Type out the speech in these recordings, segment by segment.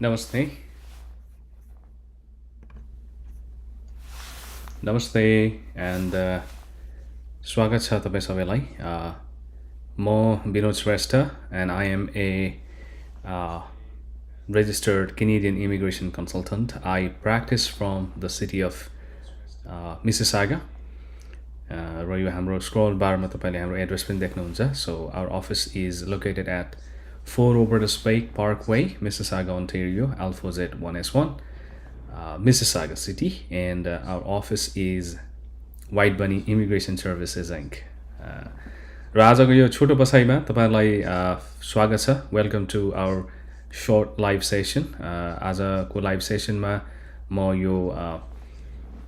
Namaste. Namaste and स्वागत छ तपाईँ सबैलाई म विनोद श्रेष्ठ and I am a registered Canadian immigration consultant. I practice from the city of Mississauga. र यो हाम्रो स्क्रल बारमा तपाईँले हाम्रो एड्रेस पनि देख्नुहुन्छ. So our office is located at 4 Obertus Pike Parkway, Mississauga, Ontario, Alpha Z1S1, Mississauga City, and our office is White Bunny Immigration Services Inc. र आजको यो छोटो बसाइमा तपाईँलाई स्वागत छ. Welcome to our short live session. आजको live सेसनमा म यो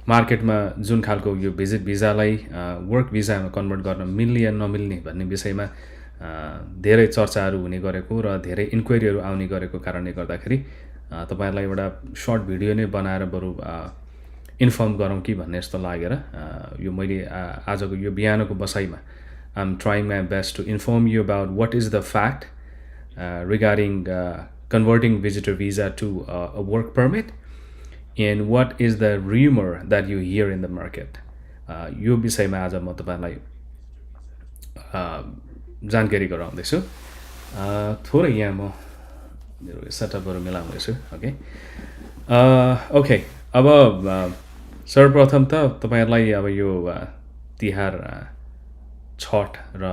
मार्केटमा जुन खालको यो भिजिट भिजालाई वर्क भिजामा कन्भर्ट गर्न मिल्ने या नमिल्ने भन्ने विषयमा धेरै चर्चाहरू हुने गरेको र धेरै इन्क्वायरीहरू आउने गरेको कारणले गर्दाखेरि तपाईँहरूलाई एउटा सर्ट भिडियो नै बनाएर बरु इन्फर्म गरौँ कि भन्ने जस्तो लागेर यो मैले आजको यो बिहानको बसाइमा I'm trying my best to inform you about what is the fact regarding converting visitor visa to a work permit and what is the rumor that you hear in the market. यो विषयमा आज म तपाईलाई जानकारी गराउँदैछु. थोरै यहाँ म मेरो सेटअपहरु मिलाउँदैछु. Okay. Okay. अब सर्वप्रथम त तपाईहरुलाई अब यो तिहार छठ र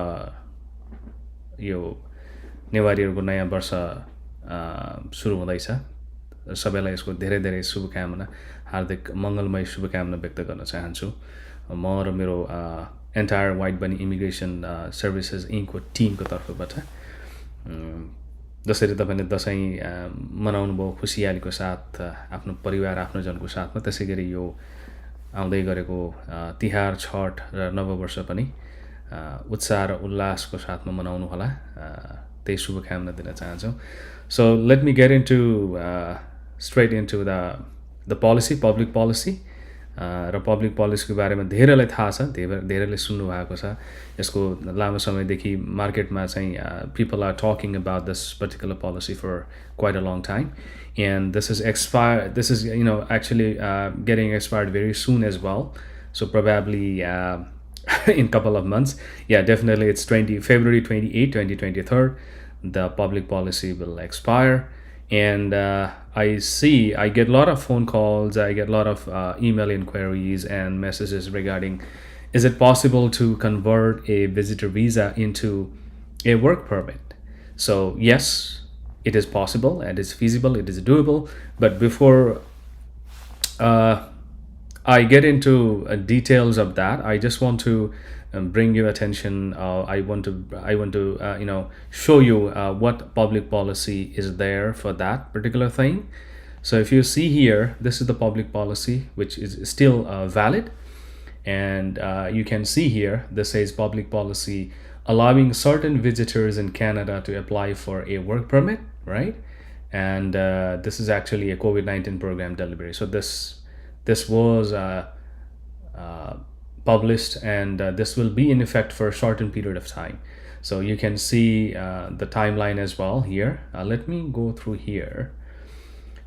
यो नेवारीहरुको नयाँ वर्ष सुरु हुँदैछ. सबैलाई यसको धेरै धेरै शुभकामना, हार्दिक मंगलमय शुभकामना व्यक्त गर्न चाहन्छु. म र मेरो एन्टायर व्हाइट बनी इमिग्रेसन सर्भिसेस इन्कको टिमको तर्फबाट जसरी तपाईले दशैं मनाउनु भयो खुशियालीको साथ आफ्नो परिवार आफ्नो जनको साथमा, त्यसैगरी यो आउँदै गरेको तिहार छठ र नववर्ष पनि उत्साह र उल्लासको साथमा मनाउनु होला. त्यही शुभकामना दिन चाहन्छु. So let me get into straight into the policy, public policy. र पब्लिक पोलिसीको बारेमा धेरैलाई थाहा छ, धेरैले सुन्नुभएको छ। यसको लामो समयदेखि मार्केटमा चाहिँ people are talking about this particular policy for quite a long time, and this is actually getting expired very soon as well. So probably in couple of months. Yeah, definitely it's February 28, 2023. The public policy will expire. And I get a lot of phone calls, I get a lot of email inquiries and messages regarding, is it possible to convert a visitor visa into a work permit? So yes, it is possible, and it's feasible, it is doable. But before I get into details of that, I just want to bring your attention. I want to show you what public policy is there for that particular thing. So if you see here, this is the public policy which is still valid, and you can see here this says public policy allowing certain visitors in Canada to apply for a work permit, right? And this is actually a COVID-19 program delivery. So this was published, and this will be in effect for a shortened period of time. So you can see the timeline as well here. Let me go through here.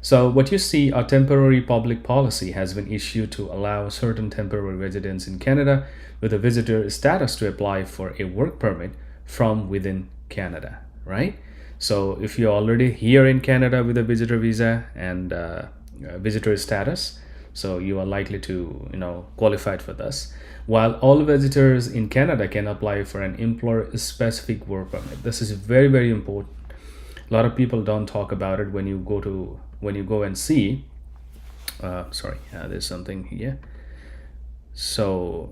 So what you see, a temporary public policy has been issued to allow certain temporary residents in Canada with a visitor status to apply for a work permit from within Canada, right? So if you're already here in Canada with a visitor visa and visitor status, so you are likely to qualified for this. While all visitors in Canada can apply for an employer-specific work permit. This is very, very important. A lot of people don't talk about it when you go and see. There's something here. So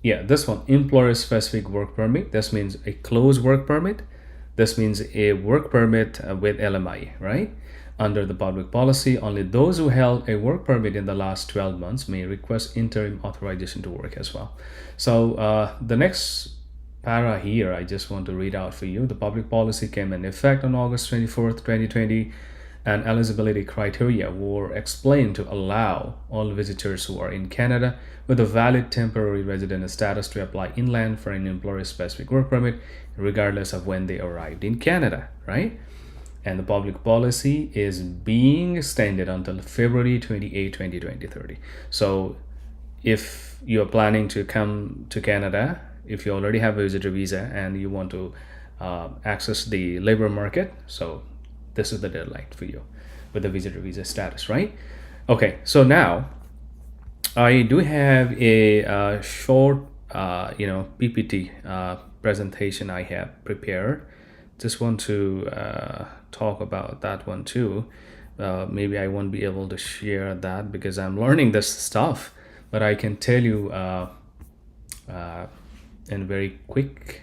yeah, this one, employer-specific work permit. This means a closed work permit. This means a work permit with LMI, right? Under the public policy, only those who held a work permit in the last 12 months may request interim authorization to work as well. So the next para here, I just want to read out for you. The public policy came in effect on August 24th, 2020, and eligibility criteria were explained to allow all visitors who are in Canada with a valid temporary resident status to apply inland for an employer-specific work permit, regardless of when they arrived in Canada, right? And the public policy is being extended until February 28, 2030. So if you're planning to come to Canada, if you already have a visitor visa and you want to access the labor market, so this is the deadline for you with the visitor visa status, right? Okay, so now I do have a short PPT presentation I have prepared. Just want to talk about that one too. Maybe I won't be able to share that because I'm learning this stuff, but I can tell you in very quick.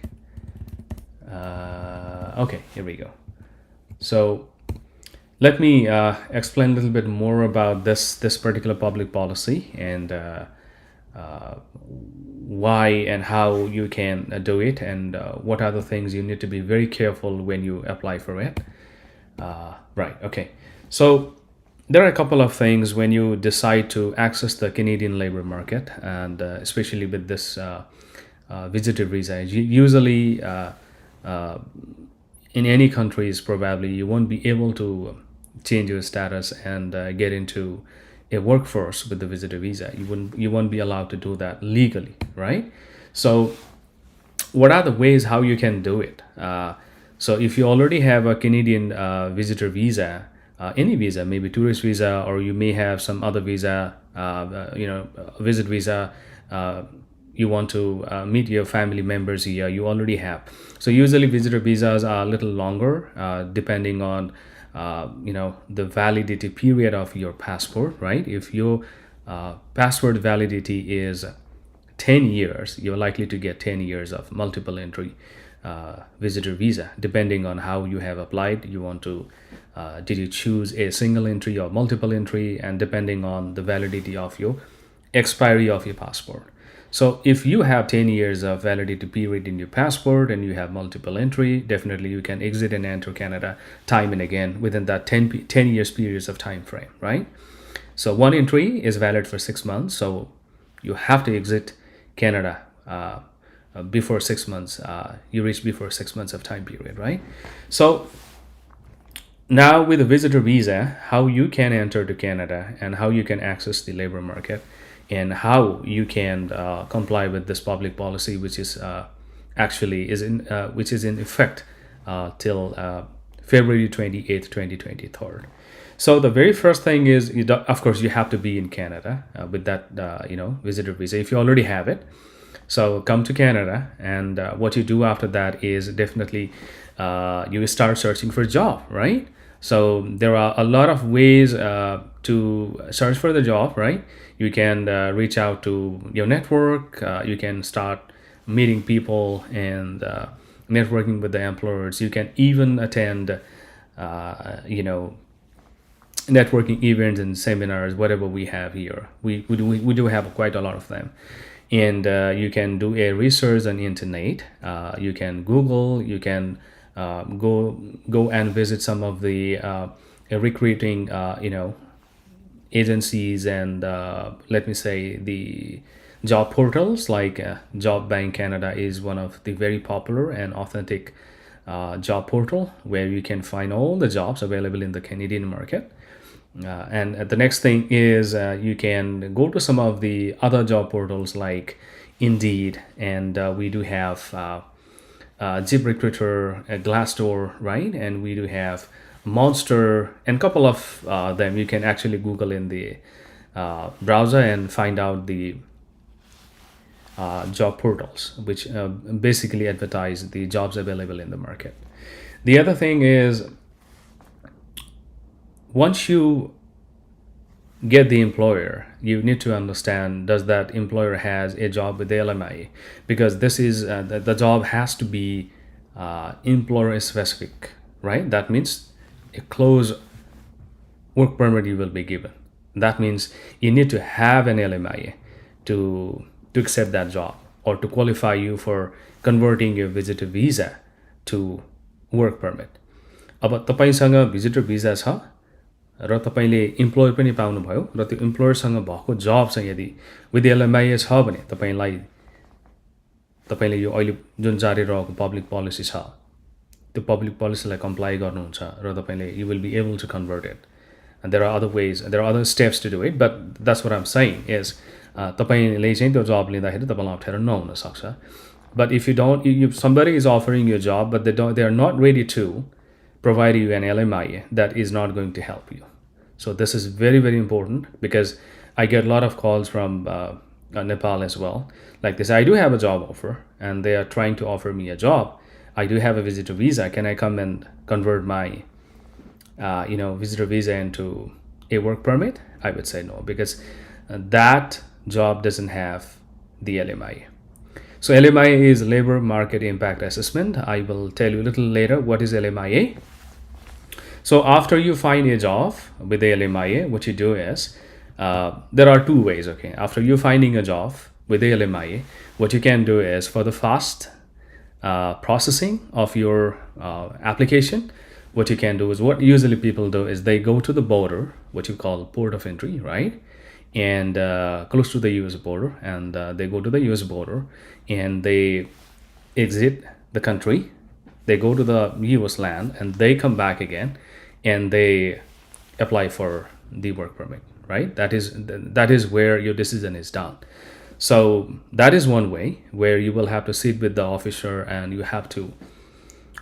Okay, here we go. So let me explain a little bit more about this particular public policy and why and how you can do it, and what are the things you need to be very careful when you apply for it. Right, okay. So there are a couple of things when you decide to access the Canadian labor market, and especially with this visitor visa. Usually in any countries, probably you won't be able to change your status and get into a workforce with the visitor visa. You won't be allowed to do that legally, right? So what are the ways how you can do it? So if you already have a Canadian visitor visa, any visa, maybe tourist visa, or you may have some other visa, visit visa, you want to meet your family members here, you already have. So usually visitor visas are a little longer depending on the validity period of your passport, right? If your passport validity is 10 years, you're likely to get 10 years of multiple entry visitor visa, depending on how you have applied. You want to did you choose a single entry or multiple entry, and depending on the validity of your expiry of your passport. So if you have 10 years of validity period in your passport and you have multiple entry, definitely you can exit and enter Canada time and again within that 10 years periods of time frame, right? So 1 in 3 is valid for 6 months. So you have to exit Canada before 6 months. You reach before 6 months of time period, right? So now with a visitor visa, how you can enter to Canada and how you can access the labor market and how you can comply with this public policy, which is actually is in which is in effect till February 28th, 2023. So the very first thing is, of course, you have to be in Canada with that visitor visa if you already have it. So come to Canada, and what you do after that is definitely you start searching for a job, right? So there are a lot of ways to search for the job, right? You can reach out to your network. You can start meeting people and networking with the employers. You can even attend, networking events and seminars, whatever we have here. We do have quite a lot of them. And you can do a research on internet. You can Google. You can go and visit some of the recruiting agencies and let me say the job portals like Job Bank Canada is one of the very popular and authentic job portal where you can find all the jobs available in the Canadian market. And the next thing is you can go to some of the other job portals like Indeed, and we do have ZipRecruiter, Glassdoor, right? And we do have Monster, and a couple of them. You can actually Google in the browser and find out the job portals, which basically advertise the jobs available in the market. The other thing is, once you get the employer, you need to understand, does that employer has a job with the LMIA? Because this is the job has to be employer specific, right? That means a close work permit you will be given. That means you need to have an LMIA to accept that job or to qualify you for converting your visitor visa to work permit. अब तपाईसँग visitor भिजा छ र तपाईले employer पनि पाउनुभयो र त्यो इम्प्लोयरसँग भएको जब चाहिँ यदि विथ एलएमआइए छ भने तपाईले यो अहिले जुन जारी रहेको पब्लिक पोलिसी छ त्यो पब्लिक पोलिसीलाई कम्प्लाई गर्नुहुन्छ र तपाईले you will be able to convert it. And there are other ways, there are other steps to do it, but that's what I'm saying is तपाईले चाहिँ त्यो जब लिँदाखेरि तपाईलाई अप्ठ्यारो नहुन सक्छ. But if you don't, if somebody is offering you a job but they are not ready to provide you an LMIA, that is not going to help you. So this is very, very important because I get a lot of calls from Nepal as well. Like this, I do have a job offer and they are trying to offer me a job. I do have a visitor visa. Can I come and convert my visitor visa into a work permit? I would say no, because that job doesn't have the LMIA. So LMIA is Labor Market Impact Assessment. I will tell you a little later what is LMIA. So after you find a job with the LMIA, what you do is, there are two ways, okay? After you finding a job with the LMIA, what you can do is, for the fast processing of your application, what you can do is, what usually people do is they go to the border, what you call port of entry, right? And close to the US border, and they go to the US border and they exit the country, they go to the US land and they come back again and they apply for the work permit, right? That is where your decision is done. So that is one way where you will have to sit with the officer and you have to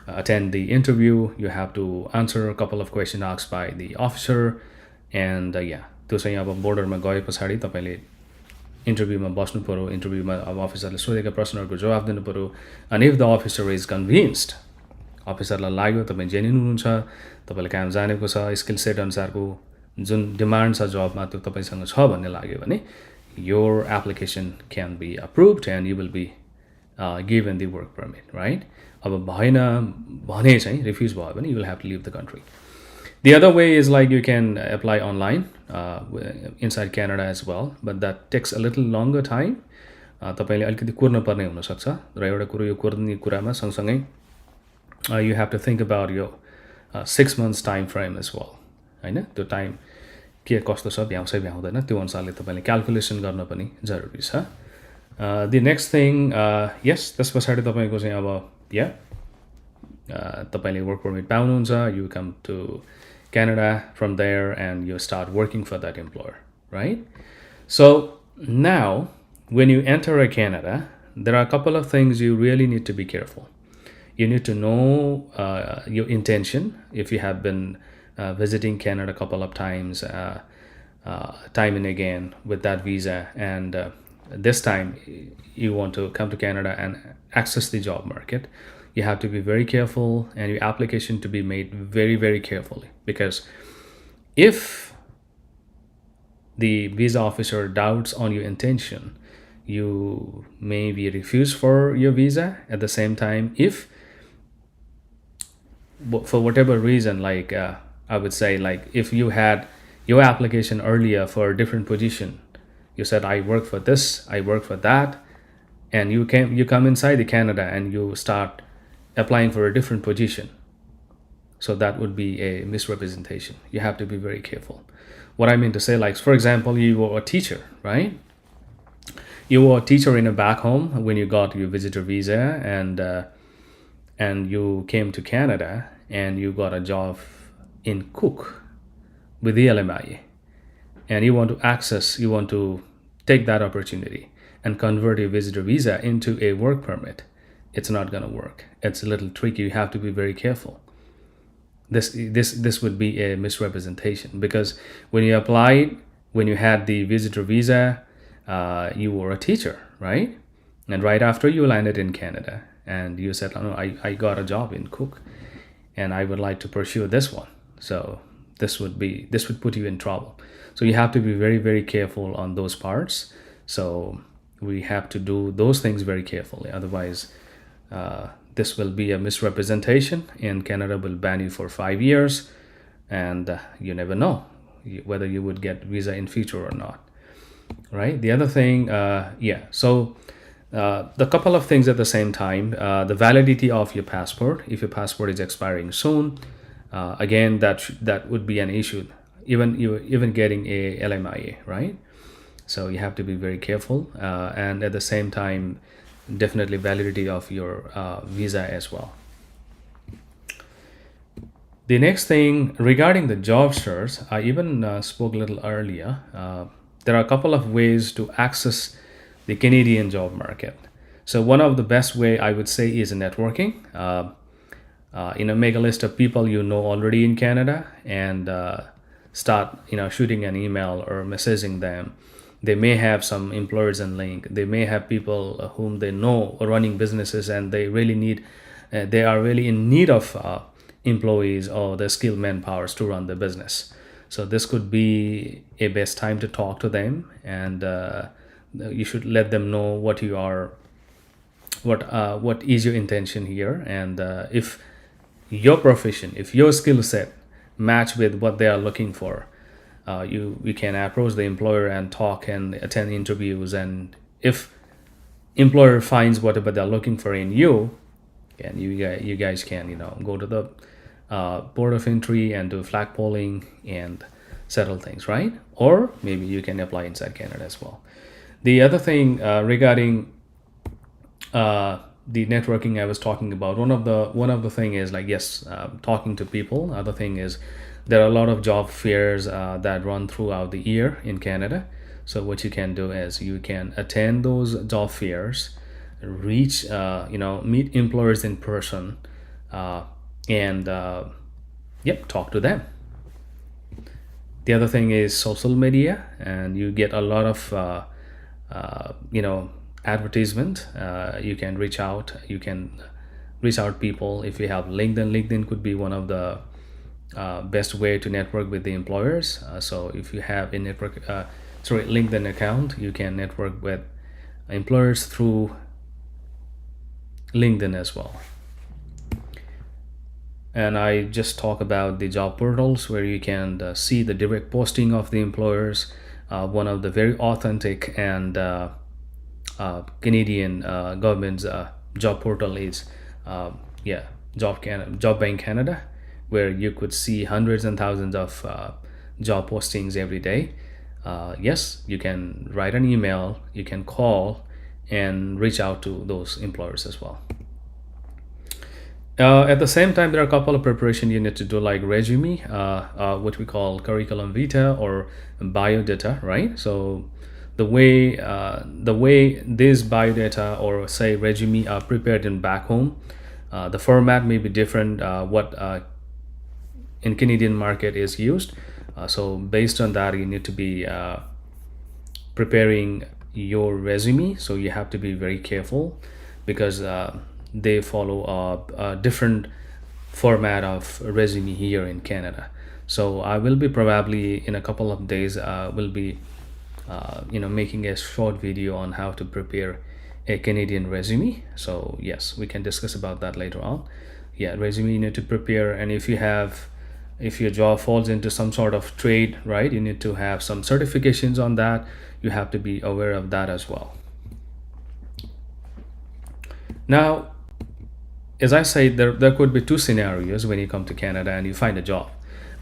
attend the interview, you have to answer a couple of questions asked by the officer, and त्यो चाहिँ अब बोर्डरमा गए पछाडि तपाईले इन्टरभ्यूमा बस्नु पर्यो. इन्टरभ्यूमा अब अफिसरले सोधेका प्रश्नहरूको जवाफ दिनु पर्यो. And if the officer is convinced, अफिसरलाई लाग्यो तपाईँ जेन्युन हुनुहुन्छ, तपाईँले काम जानेको छ, स्किल सेट अनुसारको जुन डिमान्ड छ जबमा त्यो तपाईँसँग छ भन्ने लाग्यो भने your application can be approved and you will be given the work permit, right? अब भएन भने चाहिँ refuse भयो भने you will have to leave the country. The other way is like you can apply online inside Canada as well, but that takes a little longer time. तपाईले अलिकति कुर्न पर्ने हुन सक्छ र एउटा कुरो यो कुर्ने कुरामा सँगसँगै you have to think about your 6 months time frame as well, हैन? त्यो टाइम के कस्तो छ भ्याउँछ भ्याउँदैन त्यो अनुसारले तपाईँले क्यालकुलेसन गर्न पनि जरुरी छ. The next thing, yes, त्यस पछाडि तपाईँको चाहिँ अब तपाईँले वर्क पर्मिट पाउनुहुन्छ. You come to Canada from there and you start working for that employer, right? So now, when you enter a Canada, there are a couple of things you really need to be careful. You need to know your intention. If you have been visiting Canada a couple of times, time and again with that visa, and this time you want to come to Canada and access the job market, you have to be very careful, and your application to be made very, very carefully, because if the visa officer doubts on your intention, you may be refused for your visa. At the same time, if for whatever reason, like I would say, like if you had your application earlier for a different position, you said I work for this, I work for that, and you come inside the Canada and you start applying for a different position, so that would be a misrepresentation. You have to be very careful. What I mean to say, like for example, you were a teacher, right? You were a teacher in a back home when you got your visitor visa, and you came to Canada and you got a job in Cook with the LMIA, and you want to take that opportunity and convert your visitor visa into a work permit. It's not going to work. It's a little tricky. You have to be very careful. This would be a misrepresentation, because when you applied, when you had the visitor visa, you were a teacher, right? And right after you landed in Canada and you said, oh, no, I got a job in Cook and I would like to pursue this one. So this would put you in trouble. So you have to be very, very careful on those parts. So we have to do those things very carefully. Otherwise, this will be a misrepresentation, and Canada will ban you for 5 years, and you never know whether you would get visa in future or not, right? The other thing, so the couple of things at the same time, the validity of your passport. If your passport is expiring soon, again, that would be an issue, even getting a LMIA, right? So you have to be very careful, and at the same time, definitely validity of your visa as well. The next thing regarding the job search, I even spoke a little earlier. There are a couple of ways to access the Canadian job market. So one of the best way I would say is networking. Make a list of people you know already in Canada, and start shooting an email or messaging them. They may have some employers in link. They may have people whom they know are running businesses, and they are really in need of employees or the skilled manpowers to run the business. So this could be a best time to talk to them, and you should let them know what is your intention here, and if your profession, if your skill set match with what they are looking for, you can approach the employer and talk and attend interviews. And if employer finds whatever they're looking for in you, and you guys can go to the board of entry and do flag polling and settle things, right? Or maybe you can apply inside Canada as well. The other thing regarding the networking I was talking about, one of the thing is talking to people. Other thing is there are a lot of job fairs that run throughout the year in Canada. So what you can do is you can attend those job fairs, meet employers in person, and talk to them. The other thing is social media, and you get a lot of advertisement. You can reach out people. If you have LinkedIn could be one of the best way to network with the employers. So if you have a LinkedIn account, you can network with employers through LinkedIn as well. And I just talk about the job portals where you can see the direct posting of the employers. One of the very authentic and Canadian government's job portal is Job Bank Canada, where you could see hundreds and thousands of job postings every day, yes, you can write an email, you can call, and reach out to those employers as well. At the same time, there are a couple of preparation you need to do, like resume, what we call curriculum vitae or biodata, right? So the way this biodata or say resume are prepared in back home, the format may be different. What in Canadian market is used. So based on that, you need to be preparing your resume. So you have to be very careful because they follow a different format of resume here in Canada. So I will be probably in a couple of days will be making a short video on how to prepare a Canadian resume. So yes, we can discuss about that later on. Yeah, resume you need to prepare, and if your job falls into some sort of trade, right, you need to have some certifications on that. You have to be aware of that as well. Now, as I said, there could be two scenarios when you come to Canada and you find a job.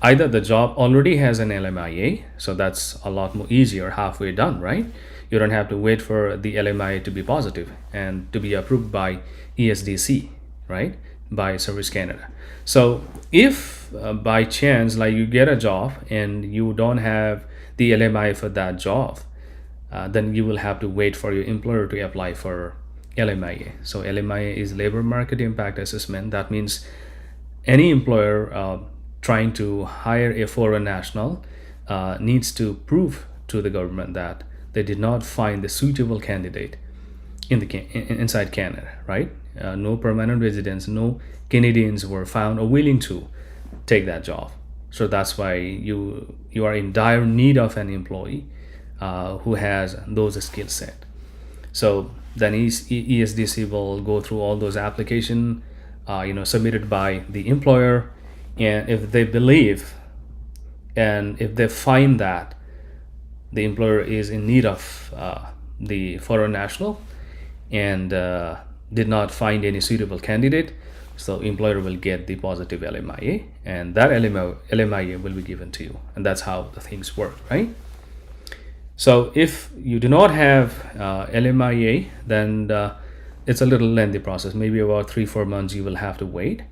Either the job already has an LMIA, so that's a lot more easier, halfway done, right? You don't have to wait for the LMIA to be positive and to be approved by ESDC, right? By Service Canada. So if by chance, like you get a job and you don't have the LMIA for that job, then you will have to wait for your employer to apply for LMIA. So LMIA is Labor Market Impact Assessment. That means any employer trying to hire a foreign national needs to prove to the government that they did not find the suitable candidate inside Canada, right? No permanent residents, no Canadians were found or willing to take that job. So that's why you are in dire need of an employee who has those skill set. So then ESDC will go through all those applications, submitted by the employer, and if they believe and if they find that the employer is in need of the foreign national and did not find any suitable candidate, so employer will get the positive LMIA, and that LMIA will be given to you, and that's how the things work, right? So if you do not have LMIA, then it's a little lengthy process. Maybe about 3-4 months you will have to wait,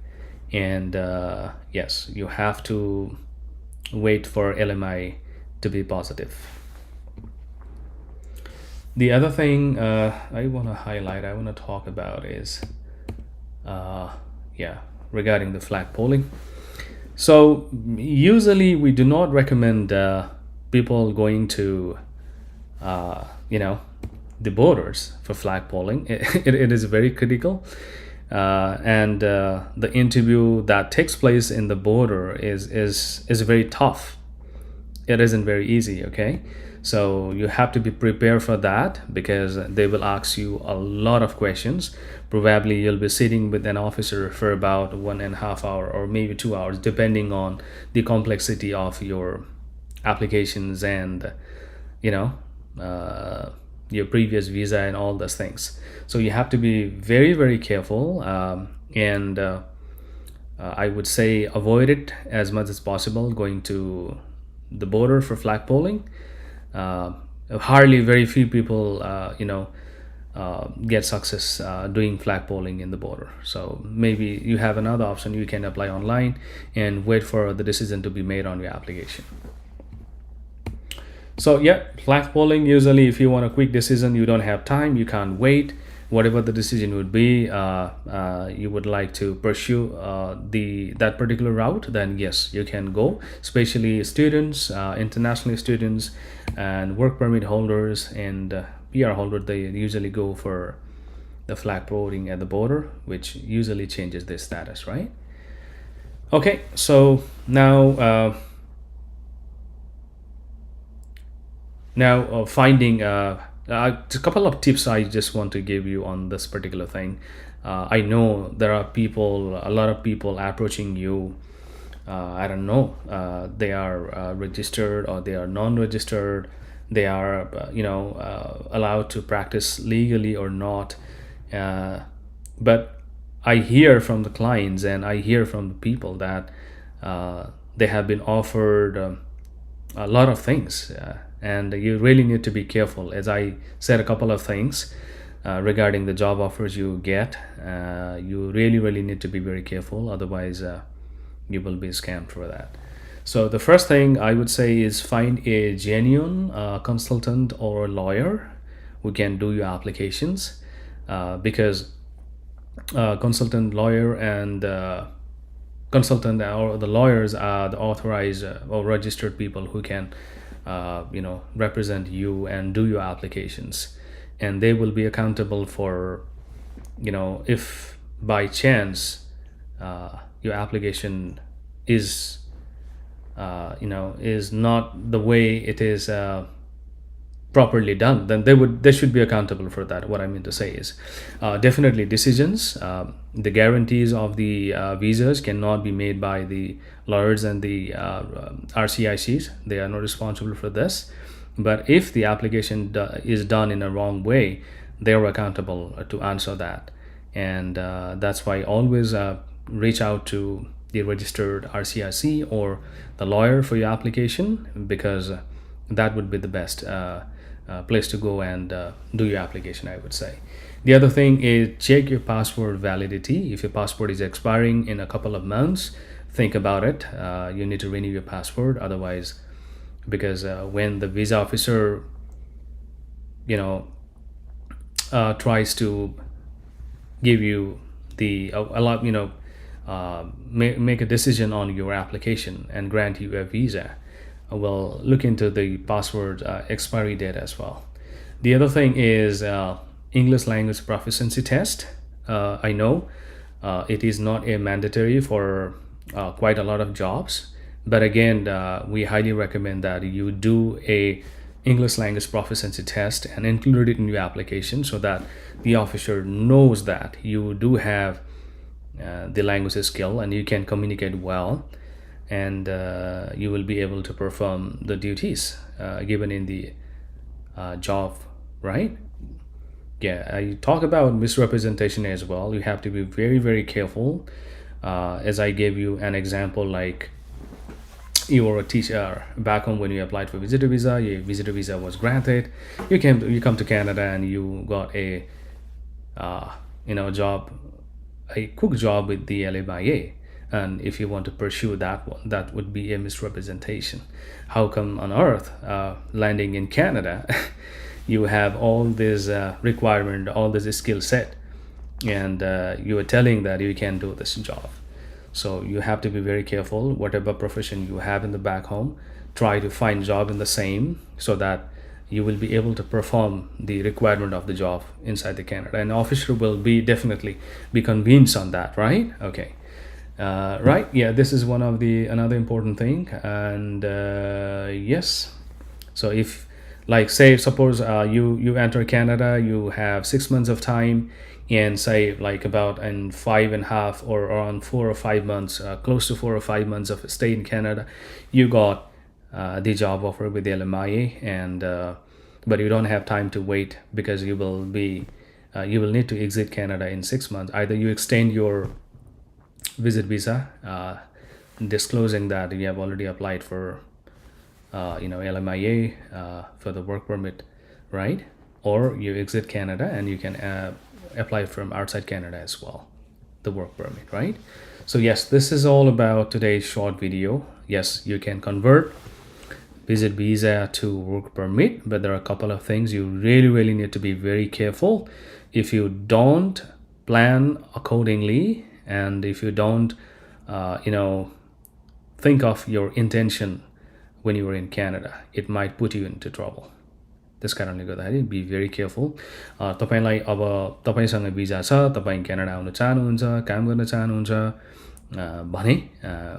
and yes, you have to wait for LMIA to be positive. The other thing I want to talk about is regarding the flag polling. So usually we do not recommend people going to the borders for flag polling. It is very critical, and the interview that takes place in the border is very tough. It isn't very easy, okay? So you have to be prepared for that because they will ask you a lot of questions. Probably you'll be sitting with an officer for about 1.5 hours or maybe 2 hours, depending on the complexity of your applications and your previous visa and all those things. So you have to be very, very careful, and I would say avoid it as much as possible going to the border for flag polling. Hardly very few people get success doing flag polling in the border. So maybe you have another option. You can apply online and wait for the decision to be made on your application. So yeah, flag polling, usually if you want a quick decision, you don't have time, you can't wait. Whatever the decision would be, you would like to pursue that particular route, then yes, you can go. Especially students, international students, and work permit holders and PR holders, they usually go for the flag polling at the border, which usually changes their status, right? Okay, so now finding a couple of tips I just want to give you on this particular thing. I know there are a lot of people approaching you. I don't know, they are registered or they are non-registered. They are allowed to practice legally or not. But I hear from the clients and I hear from the people that they have been offered a lot of things, and you really need to be careful. As I said, a couple of things regarding the job offers you get. You really need to be very careful, otherwise you will be scammed for that. So the first thing I would say is find a genuine consultant or lawyer who can do your applications, because consultant, lawyer, and consultant or the lawyers are the authorized or registered people who can represent you and do your applications, and they will be accountable for, if by chance your application is is not the way it is properly done, then they should be accountable for that. What I mean to say is, definitely decisions, the guarantees of the visas cannot be made by the lawyers and the RCICs. They are not responsible for this. But if the application is done in a wrong way, they are accountable to answer that. And that's why always reach out to the registered RCIC or the lawyer for your application, because that would be the best place to go and do your application, I would say. The other thing is check your passport validity. If your passport is expiring in a couple of months, think about it. You need to renew your passport, otherwise, because when the visa officer tries to give you the make a decision on your application and grant you a visa, will look into the passport expiry date as well. The other thing is English language proficiency test. I know it is not a mandatory for quite a lot of jobs, but again, we highly recommend that you do a English language proficiency test and include it in your application, so that the officer knows that you do have the language skill and you can communicate well, and you will be able to perform the duties given in the job, right? Yeah, I talk about misrepresentation as well. You have to be very careful. As I gave you an example, like you were a teacher back home. When you applied for visitor visa, your visitor visa was granted. You come to Canada and you got a job, a cook job with the LMIA, and if you want to pursue that one, that would be a misrepresentation. How come on earth, landing in Canada, you have all this requirement, all this skill set, and you are telling that you can do this job? So you have to be very careful. Whatever profession you have in the back home, try to find job in the same, so that you will be able to perform the requirement of the job inside the Canada. And officer will be definitely be convinced on that, right? Okay. Right, yeah, this is one of the another important thing. And yes, so if, like, say suppose you enter Canada, you have 6 months of time, and say like about in 5.5 or around 4 or 5 months, close to 4 or 5 months of stay in Canada, you got the job offer with the LMIA, and but you don't have time to wait, because you will need to exit Canada in 6 months. Either you extend your visit visa, disclosing that you have already applied for LMIA for the work permit, right? Or you exit Canada and you can apply from outside Canada as well, the work permit, right? So yes, this is all about today's short video. Yes, you can convert visit visa to work permit, but there are a couple of things you really need to be very careful. If you don't plan accordingly, and if you don't think of your intention when you were in Canada, it might put you into trouble. त्यस कारणले गर्दाखेरि be very careful. तपाईलाई अब तपाईसँग भिजा छ, तपाईँ Canada आउन चाहनुहुन्छ, काम गर्न चाहनुहुन्छ भने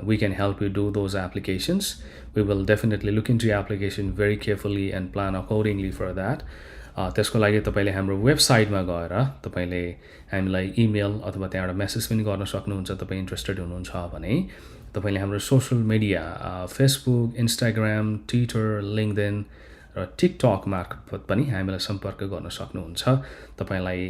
we can help you do those applications. We will definitely look into your application very carefully and plan accordingly for that. त्यसको लागि तपाईले हाम्रो वेबसाइटमा गएर तपाईले हामीलाई इमेल अथवा त्यहाँबाट मेसेज पनि गर्न सक्नुहुन्छ. तपाईँ इन्ट्रेस्टेड हुनुहुन्छ भने तपाईले हाम्रो social media Facebook, Instagram, Twitter, LinkedIn र टिकटक मार्फत पनि हामीलाई सम्पर्क गर्न सक्नुहुन्छ. तपाईलाई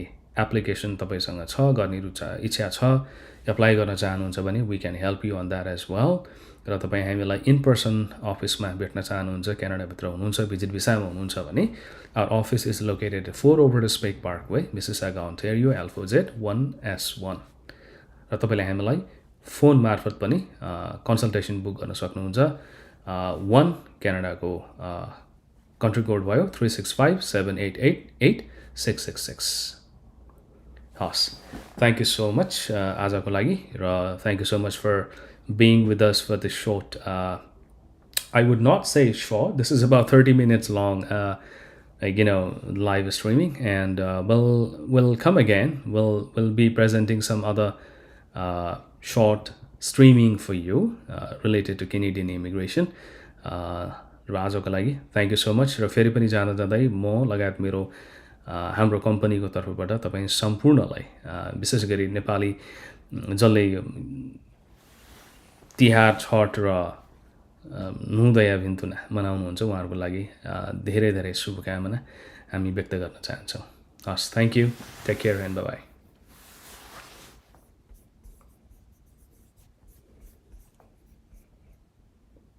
एप्लिकेसन तपाईसँग छ, गर्ने इच्छा छ, एप्लाई गर्न चाहनुहुन्छ भने we can help you on that as well. र तपाईँ हामीलाई इन पर्सन अफिसमा भेट्न चाहनुहुन्छ, क्यानाडाभित्र हुनुहुन्छ, भिजिट भिसामा हुनुहुन्छ भने आवर अफिस इज लोकेटेड 4 ओभर Speck Parkway, Mississauga, Ontario, L4Z 1S1। र तपाईँले हामीलाई फोन मार्फत पनि कन्सल्टेसन बुक गर्न सक्नुहुन्छ। 1 क्यानाडाको कन्ट्री कोड भयो 3657888666। हस्, थ्याङ्क यू सो मच आजको लागि, र thank you so much for being with us for this short, I would not say short, this is about 30 minutes long, live streaming, and we'll come again. We'll be presenting some other short streaming for you related to Canadian immigration. र आजको लागि thank you so much. र फेरि पनि जाँदा जाँदै म लगायत मेरो हाम्रो कम्पनीको तर्फबाट तपाईँ सम्पूर्णलाई, विशेष गरी नेपाली जसले तिहार, छठ र नुदया भिन्तुना मनाउनुहुन्छ उहाँहरूको लागि धेरै धेरै शुभकामना हामी व्यक्त गर्न चाहन्छौँ। हस्, thank you, take care and by.